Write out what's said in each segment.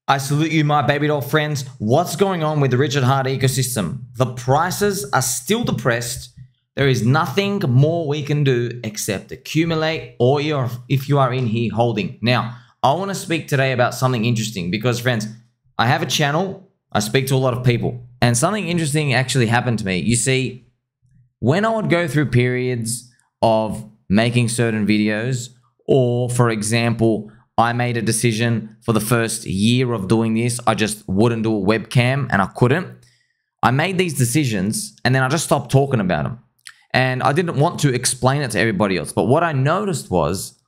I salute you, my baby doll friends. What's going on with the Richard Heart ecosystem? The prices are still depressed. There is nothing more we can do except accumulate, or if you are in here holding. Now, I want to speak today about something interesting because, friends, I have a channel. I speak to a lot of people, and something interesting actually happened to me. You see, when I would go through periods of making certain videos, or for example, I made a decision for the first year of doing this, I just wouldn't do a webcam and I couldn't. I made these decisions and then I just stopped talking about them. And I didn't want to explain it to everybody else. But what I noticed was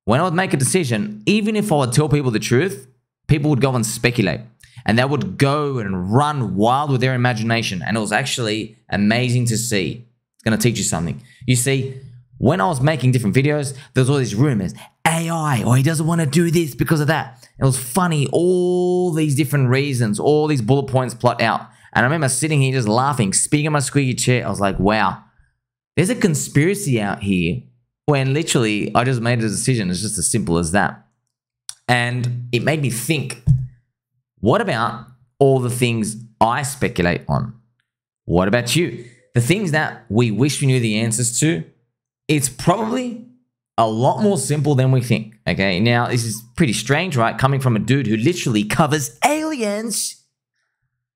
when I would make a decision, even if I would tell people the truth, people would go and speculate. And they would go and run wild with their imagination. And it was actually amazing to see. It's going to teach you something. You see, when I was making different videos, there's all these rumors. AI, or he doesn't want to do this because of that. It was funny, all these different reasons, all these bullet points plot out. And I remember sitting here just laughing, spinning in my squeaky chair. I was like, wow, there's a conspiracy out here when literally I just made a decision. It's just as simple as that. And it made me think, what about all the things I speculate on? What about you? The things that we wish we knew the answers to, it's probably a lot more simple than we think, okay? Now, this is pretty strange, right? Coming from a dude who literally covers aliens.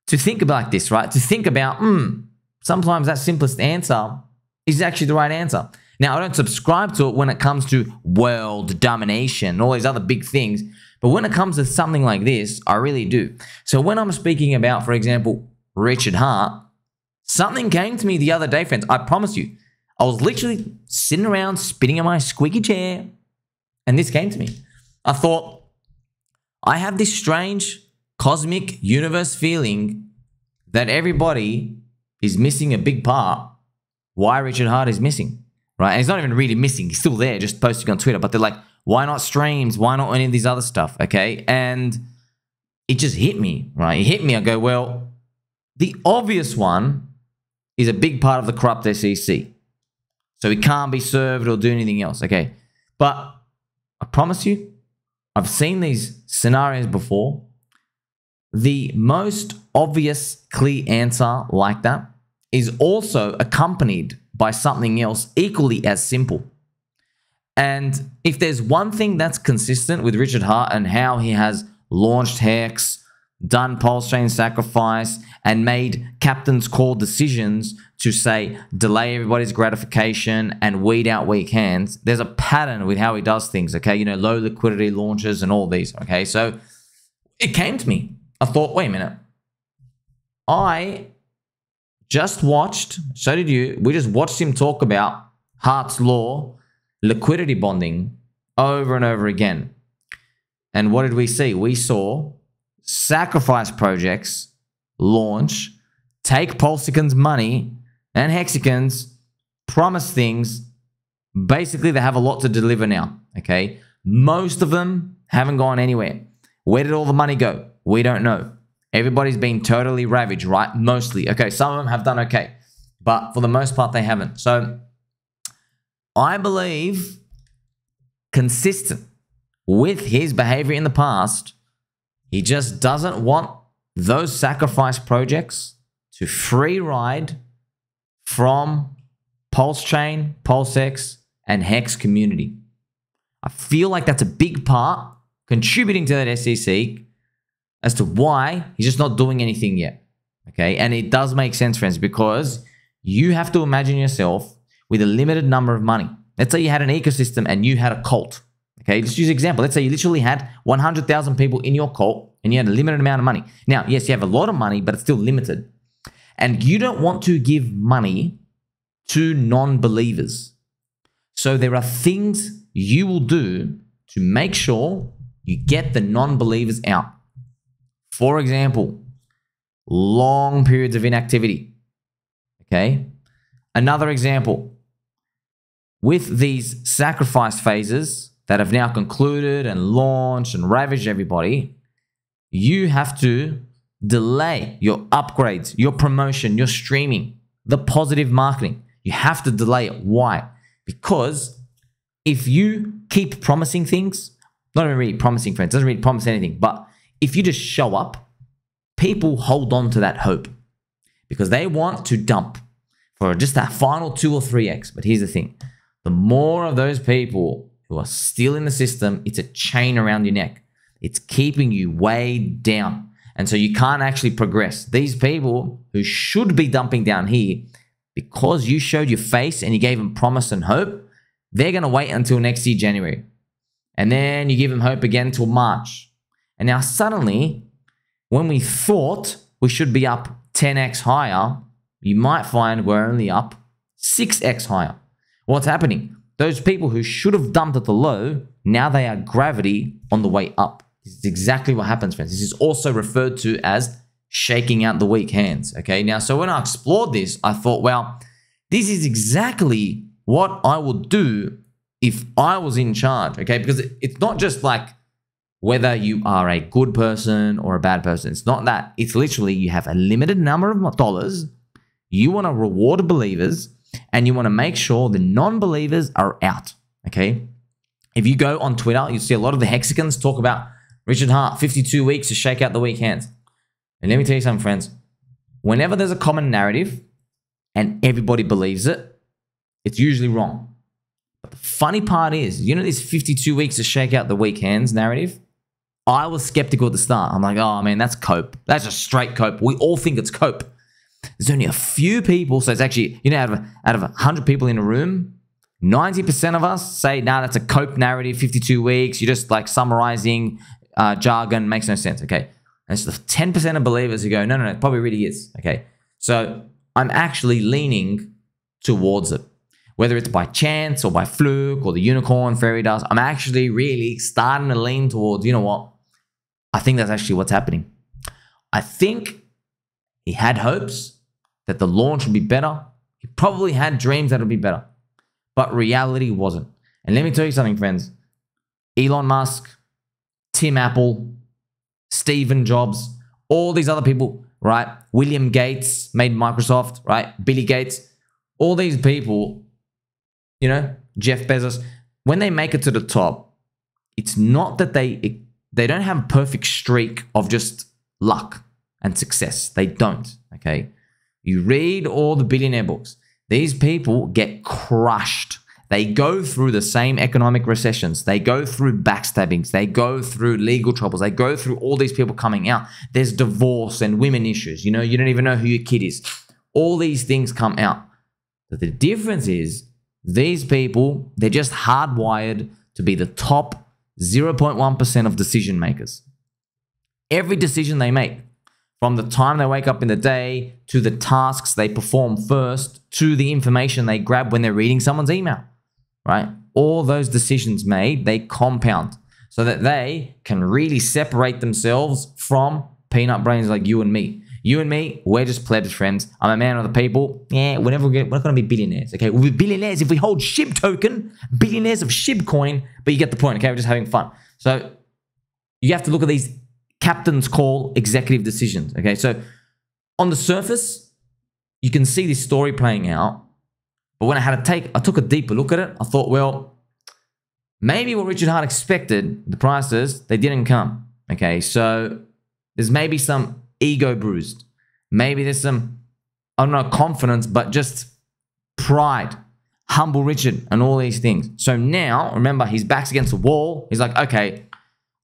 To think about this, right? To think about, sometimes that simplest answer is actually the right answer. Now, I don't subscribe to it when it comes to world domination and all these other big things, but when it comes to something like this, I really do. So when I'm speaking about, for example, Richard Heart, something came to me the other day, friends. I promise you. I was literally sitting around spinning in my squeaky chair, and this came to me. I thought, I have this strange cosmic universe feeling that everybody is missing a big part why Richard Heart is missing, right? And he's not even really missing. He's still there, just posting on Twitter. But they're like, why not streams? Why not any of these other stuff, okay? And it just hit me, right? It hit me. I go, well, the obvious one is a big part of the corrupt SEC. So he can't be served or do anything else, okay? But I promise you, I've seen these scenarios before. The most obvious, clear answer like that is also accompanied by something else equally as simple. And if there's one thing that's consistent with Richard Heart and how he has launched HEX, done PulseChain sacrifice, and made captain's call decisions to say delay everybody's gratification and weed out weak hands, there's a pattern with how he does things, okay? You know, low liquidity launches and all these, okay? So it came to me. I thought, wait a minute. I just watched, so did you, we just watched him talk about Hart's Law, liquidity bonding over and over again. And what did we see? We saw sacrifice projects launch, take PulseX's money and Hexicans, promise things. Basically, they have a lot to deliver now, okay? Most of them haven't gone anywhere. Where did all the money go? We don't know. Everybody's been totally ravaged, right? Mostly. Okay, some of them have done okay, but for the most part, they haven't. So I believe consistent with his behavior in the past, he just doesn't want those sacrifice projects to free ride from PulseChain, PulseX, and HEX community. I feel like that's a big part contributing to that SEC as to why he's just not doing anything yet. Okay, and it does make sense, friends, because you have to imagine yourself with a limited number of money. Let's say you had an ecosystem and you had a cult. Okay, let's use an example. Let's say you literally had 100,000 people in your cult and you had a limited amount of money. Now, yes, you have a lot of money, but it's still limited. And you don't want to give money to non-believers. So there are things you will do to make sure you get the non-believers out. For example, long periods of inactivity. Okay? Another example, with these sacrifice phases that have now concluded and launched and ravaged everybody, you have to delay your upgrades, your promotion, your streaming, the positive marketing. You have to delay it. Why? Because if you keep promising things, not even really promising, friends, doesn't really promise anything, but if you just show up, people hold on to that hope because they want to dump for just that final 2 or 3x. But here's the thing. The more of those people who are still in the system, it's a chain around your neck. It's keeping you way down. And so you can't actually progress. These people who should be dumping down here, because you showed your face and you gave them promise and hope, they're going to wait until next year, January. And then you give them hope again till March. And now suddenly, when we thought we should be up 10x higher, you might find we're only up 6x higher. What's happening? Those people who should have dumped at the low, now they are gravity on the way up. This is exactly what happens, friends. This is also referred to as shaking out the weak hands. Okay, now, so when I explored this, I thought, well, this is exactly what I would do if I was in charge. Okay, because it's not just like whether you are a good person or a bad person. It's not that. It's literally you have a limited number of dollars. You want to reward believers and you want to make sure the non-believers are out. Okay, if you go on Twitter, you see a lot of the Hexicans talk about Richard Hart, 52 weeks to shake out the weak hands. And let me tell you something, friends. Whenever there's a common narrative and everybody believes it, it's usually wrong. But the funny part is, you know, this 52 weeks to shake out the weak hands narrative? I was skeptical at the start. I'm like, oh man, that's cope. That's just straight cope. We all think it's cope. There's only a few people. So it's actually, you know, out of 100 people in a room, 90% of us say, nah, that's a cope narrative, 52 weeks. You're just like summarizing jargon, makes no sense. Okay. And it's the 10% of believers who go, no, it probably really is. Okay. So I'm actually leaning towards it. Whether it's by chance or by fluke or the unicorn fairy dust, I'm actually really starting to lean towards, you know what? I think that's actually what's happening. I think he had hopes that the launch would be better. He probably had dreams that would be better. But reality wasn't. And let me tell you something, friends. Elon Musk, Tim Apple, Stephen Jobs, all these other people, right? William Gates made Microsoft, right? Billy Gates, all these people, you know, Jeff Bezos, when they make it to the top, it's not that they don't have a perfect streak of just luck and success. They don't, okay? You read all the billionaire books. These people get crushed. They go through the same economic recessions. They go through backstabbings. They go through legal troubles. They go through all these people coming out. There's divorce and women issues. You know, you don't even know who your kid is. All these things come out. But the difference is these people, they're just hardwired to be the top 0.1% of decision makers. Every decision they make, from the time they wake up in the day to the tasks they perform first to the information they grab when they're reading someone's email, right? All those decisions made, they compound so that they can really separate themselves from peanut brains like you and me. You and me, we're just plebs, friends. I'm a man of the people. Yeah, we're not going to be billionaires, okay? We'll be billionaires if we hold SHIB token, billionaires of SHIB coin, but you get the point, okay? We're just having fun. So you have to look at these captain's call executive decisions, okay? So on the surface, you can see this story playing out, but when I took a deeper look at it, I thought, well, maybe what Richard Hart expected, the prices, they didn't come, okay? So there's maybe some ego bruised. Maybe there's some, I don't know, confidence, but just pride, humble Richard, and all these things. So now, remember, his back's against the wall. He's like, okay,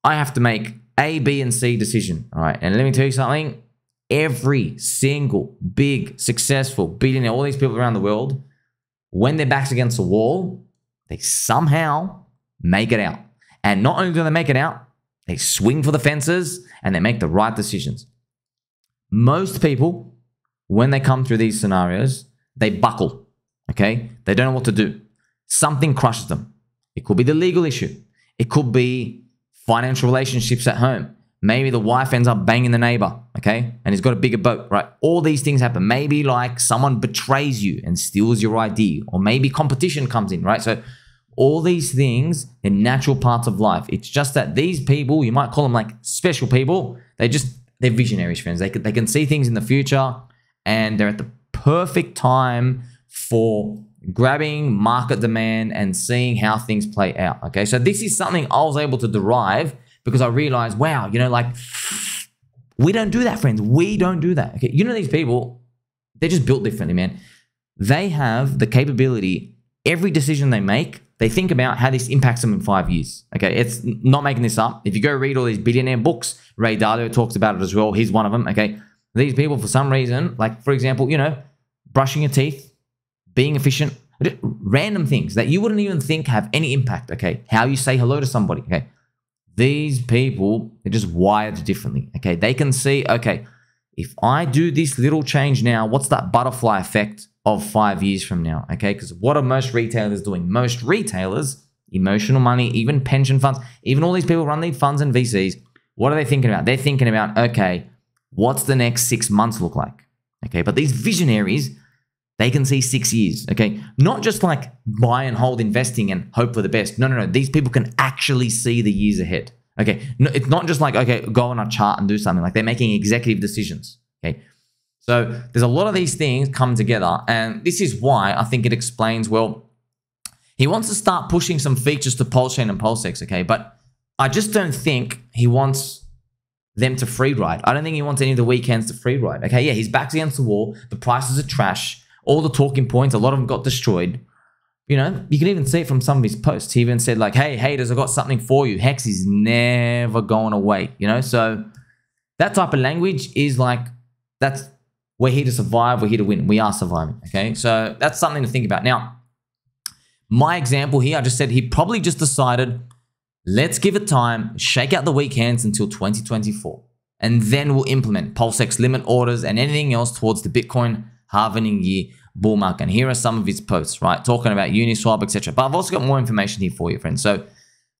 I have to make A, B, and C decision. All right, and let me tell you something. Every single big, successful billionaire, all these people around the world, when their back's against the wall, they somehow make it out. And not only do they make it out, they swing for the fences and they make the right decisions. Most people, when they come through these scenarios, they buckle, okay? They don't know what to do. Something crushes them. It could be the legal issue. It could be financial relationships at home. Maybe the wife ends up banging the neighbor, okay? And he's got a bigger boat, right? All these things happen. Maybe like someone betrays you and steals your ID, or maybe competition comes in, right? So all these things are natural parts of life. It's just that these people, you might call them like special people, they're visionaries, friends. They can see things in the future, and they're at the perfect time for grabbing market demand and seeing how things play out, okay? So this is something I was able to derive because I realized, wow, you know, like, we don't do that, friends. We don't do that. Okay, you know, these people, they're just built differently, man. They have the capability, every decision they make, they think about how this impacts them in 5 years. Okay, it's not making this up. If you go read all these billionaire books, Ray Dalio talks about it as well. He's one of them. Okay, these people, for some reason, like, for example, you know, brushing your teeth, being efficient, random things that you wouldn't even think have any impact. Okay, how you say hello to somebody. Okay, these people, they're just wired differently. Okay, they can see, okay, if I do this little change now, what's that butterfly effect of 5 years from now? Okay, because what are most retailers doing? Most retailers, emotional money, even pension funds, even all these people run these funds and VCs, what are they thinking about? They're thinking about, okay, what's the next 6 months look like? Okay, but these visionaries, they can see 6 years, okay? Not just like buy and hold investing and hope for the best. No, no, no. These people can actually see the years ahead, okay? No, it's not just like, okay, go on a chart and do something. Like, they're making executive decisions, okay? So there's a lot of these things come together, and this is why I think it explains, well, he wants to start pushing some features to PulseChain and PulseX, okay? But I just don't think he wants them to free ride. I don't think he wants any of the weekends to free ride, okay? Yeah, his back's against the wall. The prices are trash. All the talking points, a lot of them got destroyed. You know, you can even see it from some of his posts. He even said like, hey, haters, I got something for you. HEX is never going away, you know? So that type of language is like, that's, we're here to survive. We're here to win. We are surviving, okay? So that's something to think about. Now, my example here, I just said he probably just decided, let's give it time, shake out the weak hands until 2024. And then we'll implement PulseX limit orders and anything else towards the Bitcoin halvening year bull market. And here are some of his posts, right? Talking about Uniswap, etc. But I've also got more information here for you, friends. So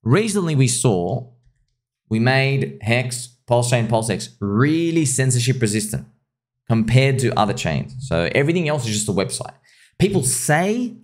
recently we made HEX, PulseChain, PulseX really censorship resistant compared to other chains. So everything else is just a website. People say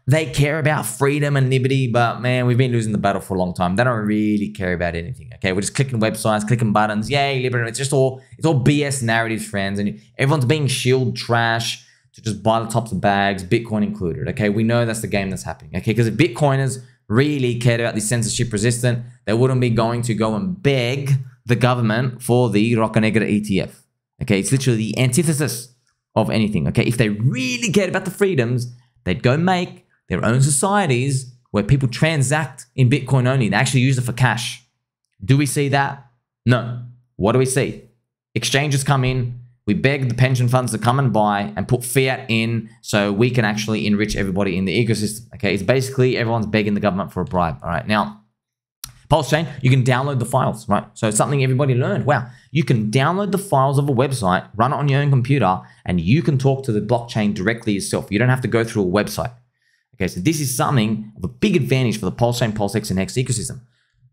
they care about freedom and liberty, but man, we've been losing the battle for a long time. They don't really care about anything, okay? We're just clicking websites, clicking buttons, yay, liberty. It's all BS narratives, friends, and everyone's being shilled trash to just buy the tops of bags, Bitcoin included, okay? We know that's the game that's happening, okay? Because if Bitcoiners really cared about this censorship resistant, they wouldn't be going to go and beg the government for the Roca Negra ETF, okay? It's literally the antithesis of anything, okay? If they really cared about the freedoms, they'd go make their own societies where people transact in Bitcoin only. They actually use it for cash. Do we see that? No. What do we see? Exchanges come in. We beg the pension funds to come and buy and put fiat in so we can actually enrich everybody in the ecosystem. Okay, it's basically everyone's begging the government for a bribe. All right, now, PulseChain, you can download the files, right? So it's something everybody learned. Wow, you can download the files of a website, run it on your own computer, and you can talk to the blockchain directly yourself. You don't have to go through a website. Okay, so this is something of a big advantage for the PulseChain, PulseX, and HEX ecosystem.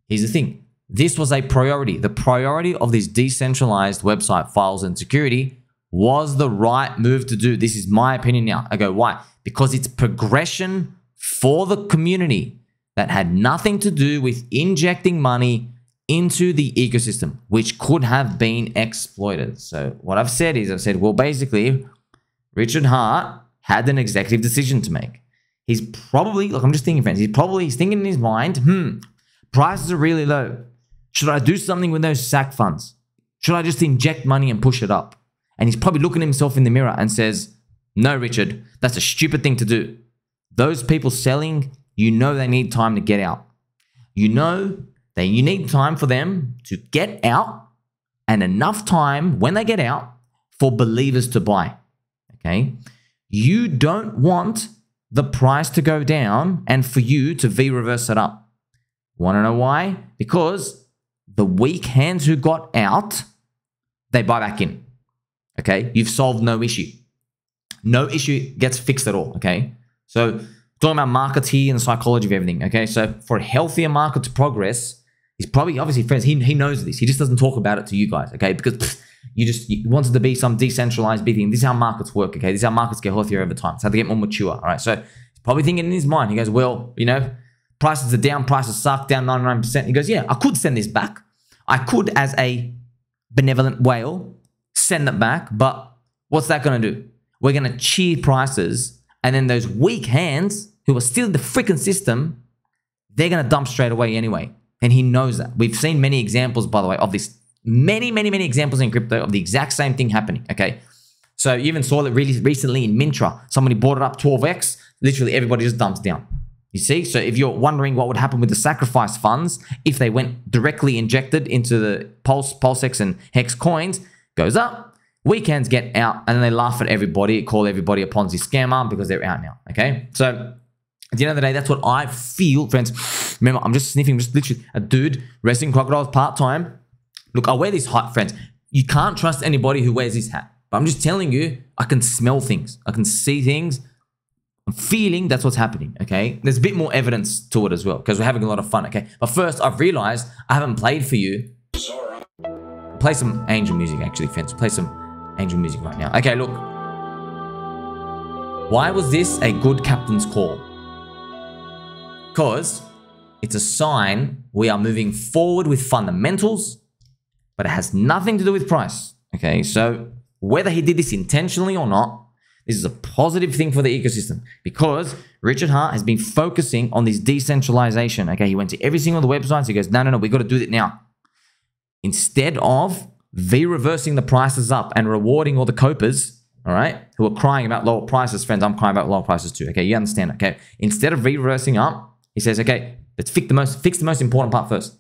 Here's the thing. This was a priority. The priority of these decentralized website files and security was the right move to do. This is my opinion now. I go, why? Because it's progression for the community that had nothing to do with injecting money into the ecosystem, which could have been exploited. So what I've said is, well, basically, Richard Hart had an executive decision to make. He's probably, look, I'm just thinking, friends, he's thinking in his mind, prices are really low. Should I do something with those Sac funds? Should I just inject money and push it up? And he's probably looking at himself in the mirror and says, no, Richard, that's a stupid thing to do. Those people selling, you know they need time to get out. You know that you need time for them to get out and enough time when they get out for believers to buy, okay? You don't want the price to go down and for you to V-reverse it up. Want to know why? Because the weak hands who got out, they buy back in. Okay? You've solved no issue. No issue gets fixed at all. Okay? So, talking about markets here and the psychology of everything. Okay? So, for a healthier market to progress, he's probably, obviously, friends, he knows this. He just doesn't talk about it to you guys. Okay? Because you wanted to be some decentralized big thing. This is how markets work. Okay? This is how markets get healthier over time. It's how they get more mature. All right? So, he's probably thinking in his mind, he goes, well, you know, prices are down, prices suck, down 99%. He goes, yeah, I could send this back. I could, as a benevolent whale, send it back, but what's that going to do? We're going to cheer prices, and then those weak hands who are still in the freaking system, they're going to dump straight away anyway. And he knows that. We've seen many examples, by the way, of this. Many examples in crypto of the exact same thing happening, okay? So you even saw it really recently in Mintra. Somebody bought it up 12x. Literally everybody just dumps down. You see? So if you're wondering what would happen with the sacrifice funds if they went directly injected into the PulseX and HEX coins, goes up. Weekends get out, and then they laugh at everybody, call everybody a Ponzi scammer because they're out now, okay? So at the end of the day, that's what I feel, friends. Remember, I'm just sniffing, just literally a dude rescuing crocodiles part-time. Look, I wear this hat, friends. You can't trust anybody who wears this hat. But I'm just telling you, I can smell things. I can see things. I'm feeling that's what's happening, okay? There's a bit more evidence to it as well because we're having a lot of fun, okay? But first, I've realized I haven't played for you. Play some angel music, actually, friends. Play some angel music right now. Okay, look. Why was this a good captain's call? Because it's a sign we are moving forward with fundamentals, but it has nothing to do with price, okay? So whether he did this intentionally or not, this is a positive thing for the ecosystem because Richard Hart has been focusing on this decentralization, okay? He went to every single of the websites. He goes, no, we got to do it now. Instead of reversing the prices up and rewarding all the copers, all right, who are crying about lower prices, friends, I'm crying about lower prices too, okay? You understand, okay? Instead of reversing up, he says, okay, let's fix the most important part first.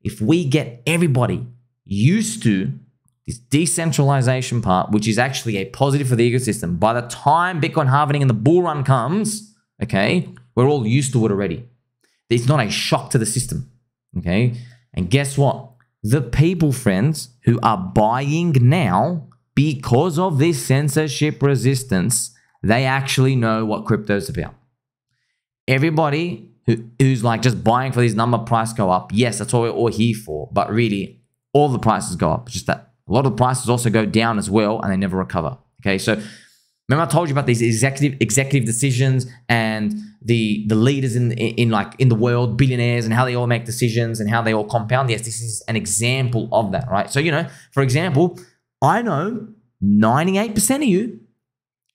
If we get everybody used to this decentralization part, which is actually a positive for the ecosystem, by the time Bitcoin halvening and the bull run comes, okay, we're all used to it already. It's not a shock to the system, okay? And guess what? The people, friends, who are buying now because of this censorship resistance, they actually know what crypto's about. Everybody who's like just buying for this number price go up, yes, that's what we're all here for, but really all the prices go up. It's just that a lot of the prices also go down as well and they never recover, okay? So remember I told you about these executive decisions and the leaders in the world, billionaires, and how they all make decisions and how they all compound? Yes, this is an example of that, right? So, you know, for example, I know 98% of you,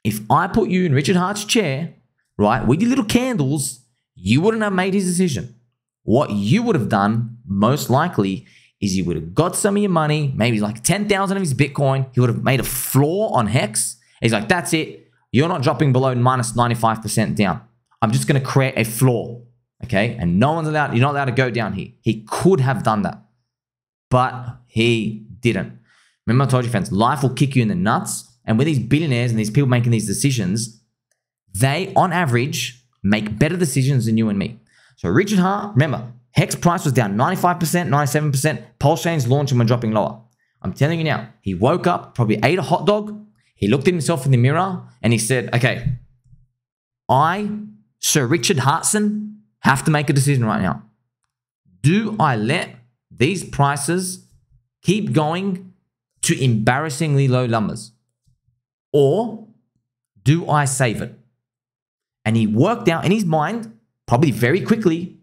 if I put you in Richard Hart's chair, right, with your little candles, you wouldn't have made his decision. What you would have done, most likely, is you would have got some of your money, maybe like 10,000 of his Bitcoin. He would have made a floor on HEX. He's like, that's it. You're not dropping below minus 95% down. I'm just going to create a floor, okay? And no one's allowed, you're not allowed to go down here. He could have done that, but he didn't. Remember I told you, friends, life will kick you in the nuts. And with these billionaires and these people making these decisions, they, on average, make better decisions than you and me. So Richard Hart, remember, HEX price was down 95%, 97%. PulseChain's launch and we're dropping lower. I'm telling you now, he woke up, probably ate a hot dog. He looked at himself in the mirror and he said, okay, I, Sir Richard Hartson, have to make a decision right now. Do I let these prices keep going to embarrassingly low numbers? Or do I save it? And he worked out in his mind, probably very quickly,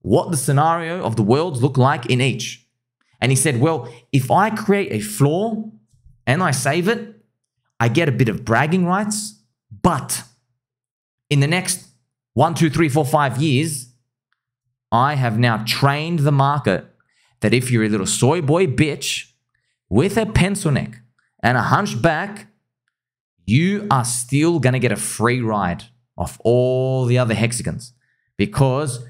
what the scenario of the worlds look like in each. And he said, well, if I create a floor and I save it, I get a bit of bragging rights, but in the next 1, 2, 3, 4, 5 years, I have now trained the market that if you're a little soy boy bitch with a pencil neck and a hunchback, you are still going to get a free ride off all the other hexagons because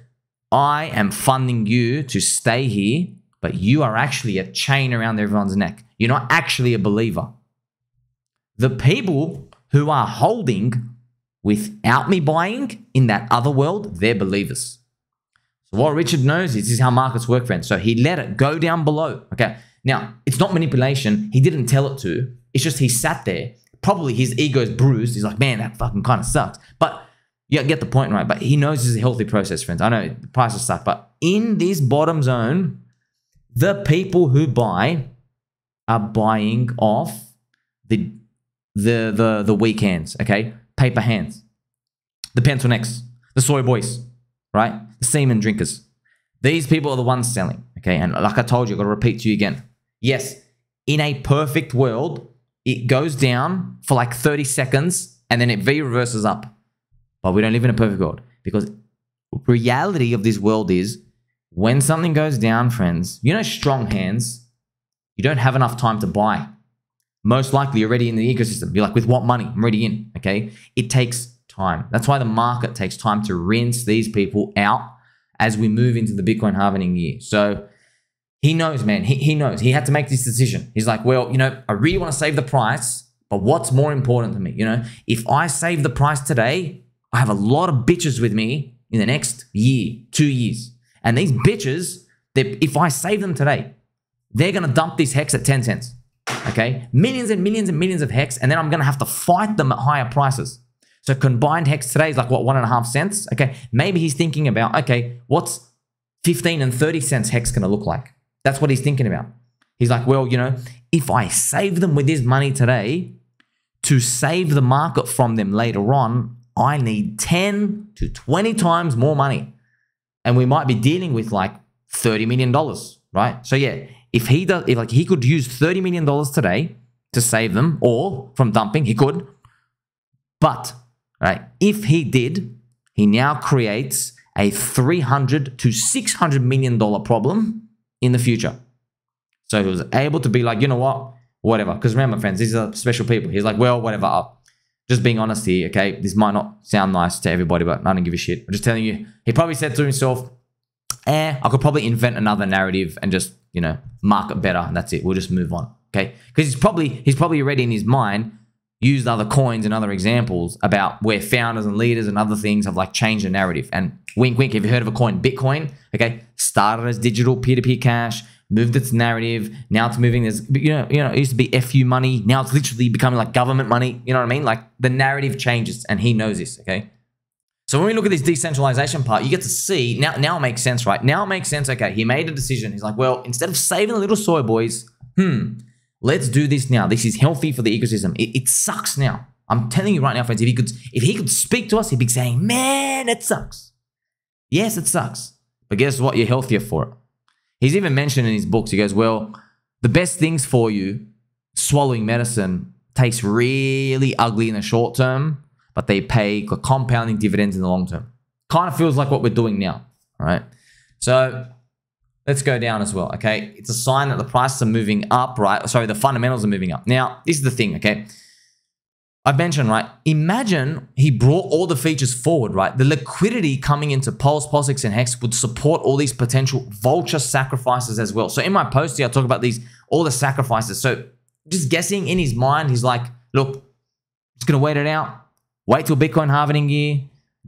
I am funding you to stay here, but you are actually a chain around everyone's neck. You're not actually a believer. The people who are holding without me buying in that other world, they're believers. So what Richard knows is this is how markets work, friends. So he let it go down below. Okay. Now, it's not manipulation. He didn't tell it to. It's just he sat there. Probably his ego's bruised. He's like, man, that fucking kind of sucks. But you get the point, right? But he knows this is a healthy process, friends. I know the prices suck, but in this bottom zone, the people who buy are buying off the weak hands, okay? Paper hands, the pencil necks, the soy boys, right? The semen drinkers. These people are the ones selling, okay? And like I told you, I've got to repeat to you again. Yes, in a perfect world, it goes down for like 30 seconds and then it reverses up. But we don't live in a perfect world because reality of this world is when something goes down, friends, you know, strong hands, you don't have enough time to buy. Most likely you're already in the ecosystem. You're like, with what money? I'm already in, okay? It takes time. That's why the market takes time to rinse these people out as we move into the Bitcoin halvening year. So he knows, man. He knows. He had to make this decision. He's like, well, you know, I really want to save the price, but what's more important to me? You know, if I save the price today, I have a lot of bitches with me in the next year, 2 years. And these bitches, if I save them today, they're going to dump this HEX at 10 cents. Okay? Millions and millions and millions of HEX, and then I'm going to have to fight them at higher prices. So combined HEX today is like, what, 1.5 cents? Okay, maybe he's thinking about, okay, what's 15 and 30 cents HEX going to look like? That's what he's thinking about. He's like, well, you know, if I save them with this money today, to save the market from them later on, I need 10 to 20 times more money. And we might be dealing with like $30 million, right? So yeah, if he could use $30 million today to save them, or from dumping, he could. But, right, if he did, he now creates a $300 to $600 million problem in the future. So he was able to be like, you know what, whatever. Because remember, friends, these are special people. He's like, well, whatever. Just being honest here, okay? This might not sound nice to everybody, but I don't give a shit. I'm just telling you, he probably said to himself, I could probably invent another narrative and just, you know, market better, and that's it. We'll just move on, okay? Because he's probably already in his mind used other coins and other examples about where founders and leaders and other things have like changed the narrative. And wink, wink, have you heard of a coin? Bitcoin, okay? Started as digital peer-to-peer cash, moved its narrative. Now it's moving as, you know, it used to be FU money. Now it's literally becoming like government money. You know what I mean? Like the narrative changes, and he knows this, okay? So when we look at this decentralization part, you get to see, now it makes sense, right? Now it makes sense, okay, he made a decision. He's like, well, instead of saving the little soy boys, let's do this now. This is healthy for the ecosystem. It sucks now. I'm telling you right now, friends, if he could speak to us, he'd be saying, man, it sucks. Yes, it sucks. But guess what? You're healthier for it. He's even mentioned in his books, he goes, well, the best things for you, swallowing medicine, tastes really ugly in the short term, but they pay compounding dividends in the long term. Kind of feels like what we're doing now, all right? So let's go down as well, okay? It's a sign that the prices are moving up, right? Sorry, the fundamentals are moving up. Now, this is the thing, okay? I've mentioned, right? Imagine he brought all the features forward, right? The liquidity coming into Pulse, PulseX, and HEX would support all these potential vulture sacrifices as well. So in my post here, I talk about all the sacrifices. So just guessing in his mind, he's like, look, just gonna wait it out. Wait till Bitcoin halvening year.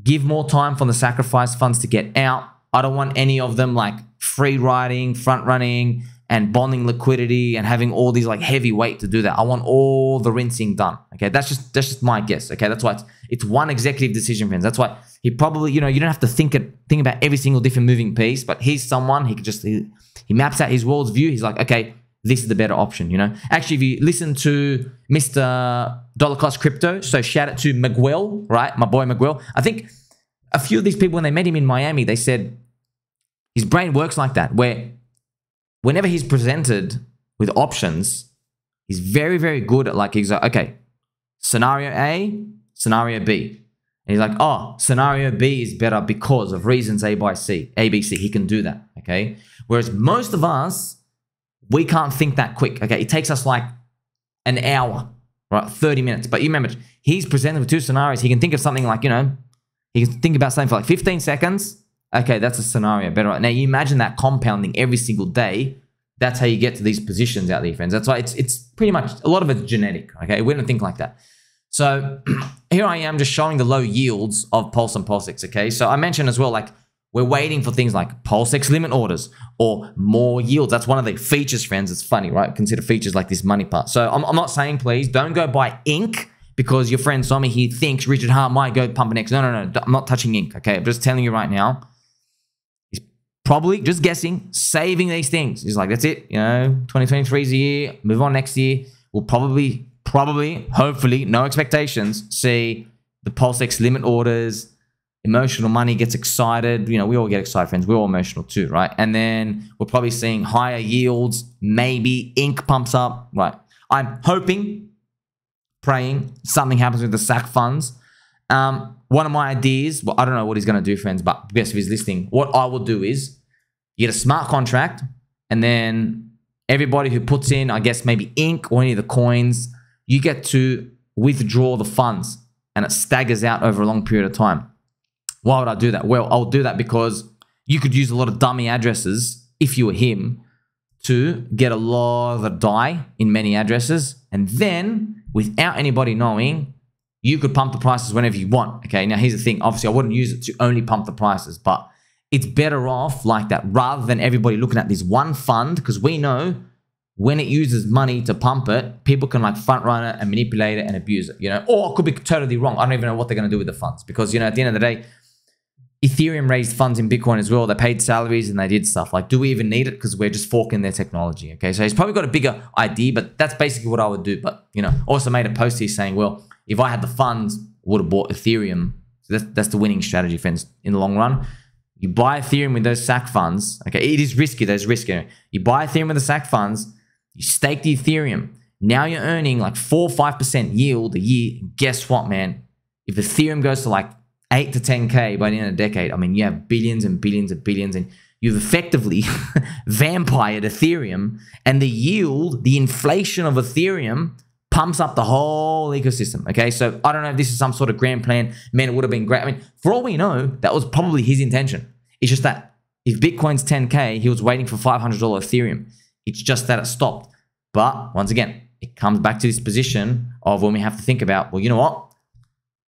Give more time for the sacrifice funds to get out. I don't want any of them like free riding, front running, and bonding liquidity and having all these like heavy weight to do that. I want all the rinsing done. Okay, that's just my guess. Okay, that's why it's one executive decision, friends. That's why he probably, you know, you don't have to think about every single different moving piece, but he's someone he could just he maps out his world's view. He's like, okay, this is the better option, you know. Actually, if you listen to Mr. Dollar Cost Crypto, so shout out to Miguel, right? My boy Miguel. I think a few of these people, when they met him in Miami, they said his brain works like that, where whenever he's presented with options, he's very, very good at like, he's like, okay, scenario A, scenario B. And he's like, oh, scenario B is better because of reasons A, B, C. He can do that, okay? Whereas most of us, we can't think that quick, okay? It takes us like an hour, right? 30 minutes. But you remember, he's presented with two scenarios. He can think of something like, you know, he can think about something for like 15 seconds. Okay, that's a scenario. Better. Now, you imagine that compounding every single day. That's how you get to these positions out there, friends. That's why it's pretty much, a lot of it's genetic, okay? We don't think like that. So here I am just showing the low yields of Pulse and PulseX, okay? So I mentioned as well, like, we're waiting for things like PulseX limit orders or more yields. That's one of the features, friends. It's funny, right? Consider features like this money part. So I'm not saying, please, don't go buy ink because your friend Somi, he thinks Richard Hart might go pump an X. No. I'm not touching ink, okay? I'm just telling you right now. He's probably, just guessing, saving these things. He's like, that's it. You know, 2023 is the year. Move on next year. We'll probably, hopefully, no expectations, see the PulseX limit orders. Emotional money gets excited. You know, we all get excited, friends. We're all emotional too, right? And then we're probably seeing higher yields. Maybe ink pumps up, right? I'm hoping, praying, something happens with the Sac funds. One of my ideas, well, I don't know what he's going to do, friends, but guess if he's listening, what I will do is You get a smart contract, and then everybody who puts in, I guess, maybe ink or any of the coins, you get to withdraw the funds, and it staggers out over a long period of time. Why would I do that? Well, I'll do that because you could use a lot of dummy addresses if you were him to get a lot of the DAI in many addresses, and then without anybody knowing, you could pump the prices whenever you want. Okay, now here's the thing. Obviously, I wouldn't use it to only pump the prices, but it's better off like that rather than everybody looking at this one fund, because we know when it uses money to pump it, people can like front run it and manipulate it and abuse it, you know, or it could be totally wrong. I don't even know what they're going to do with the funds because, you know, at the end of the day, Ethereum raised funds in Bitcoin as well. They paid salaries and they did stuff. Like, do we even need it? Because we're just forking their technology. Okay, so he's probably got a bigger idea, but that's basically what I would do. But, you know, also made a post here saying, well, if I had the funds, would have bought Ethereum. So that's the winning strategy, friends, in the long run. You buy Ethereum with those Sac funds. Okay, it is risky. There's risk in it. You buy Ethereum with the Sac funds. You stake the Ethereum. Now you're earning like 4 or 5% yield a year. Guess what, man? If Ethereum goes to like 8 to 10K by the end of the decade, I mean, you have billions and billions and billions, and you've effectively vampired Ethereum, and the yield, the inflation of Ethereum pumps up the whole ecosystem. Okay, so I don't know if this is some sort of grand plan. Man, it would have been great. I mean, for all we know, that was probably his intention. It's just that if Bitcoin's 10K, he was waiting for $500 Ethereum. It's just that it stopped. But once again, it comes back to this position of when we have to think about, well, you know what?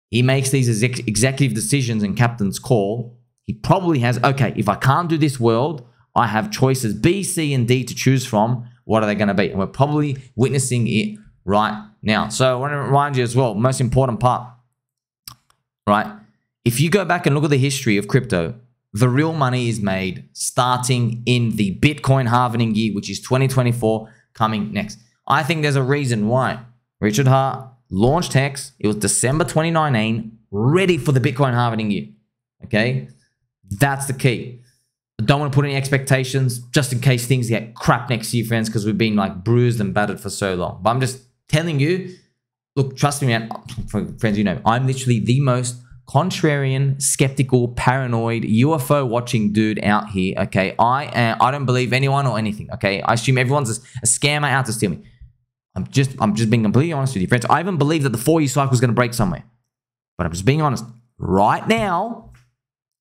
He makes these executive decisions and captain's call. He probably has, okay, if I can't do this world, I have choices B, C, and D to choose from. What are they going to be? And we're probably witnessing it right now. So I want to remind you as well, most important part, right? If you go back and look at the history of crypto, the real money is made starting in the Bitcoin halvening year, which is 2024 coming next. I think there's a reason why Richard Hart launched HEX. It was December 2019, ready for the Bitcoin halvening year. Okay, that's the key. I don't want to put any expectations just in case things get crap next year, friends, because we've been like bruised and battered for so long. But I'm just telling you, look, trust me, man, friends, you know, I'm literally the most contrarian, skeptical, paranoid, UFO watching dude out here. Okay, I don't believe anyone or anything. Okay, I assume everyone's a scammer out to steal me. I'm just being completely honest with you, friends. I even believe that the 4-year cycle is going to break somewhere. But I'm just being honest. Right now,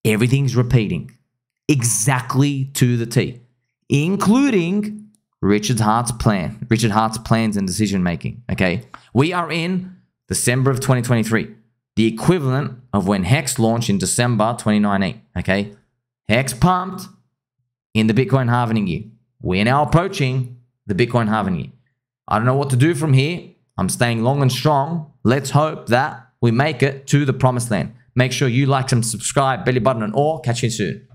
everything's repeating exactly to the T, including Richard Hart's plan, Richard Hart's plans and decision making. Okay, we are in December of 2023, the equivalent of when HEX launched in December 2019. Okay, HEX pumped in the Bitcoin halvening year. We're now approaching the Bitcoin halvening year. I don't know what to do from here. I'm staying long and strong. Let's hope that we make it to the promised land. Make sure you like and subscribe, belly button and all. Catch you soon.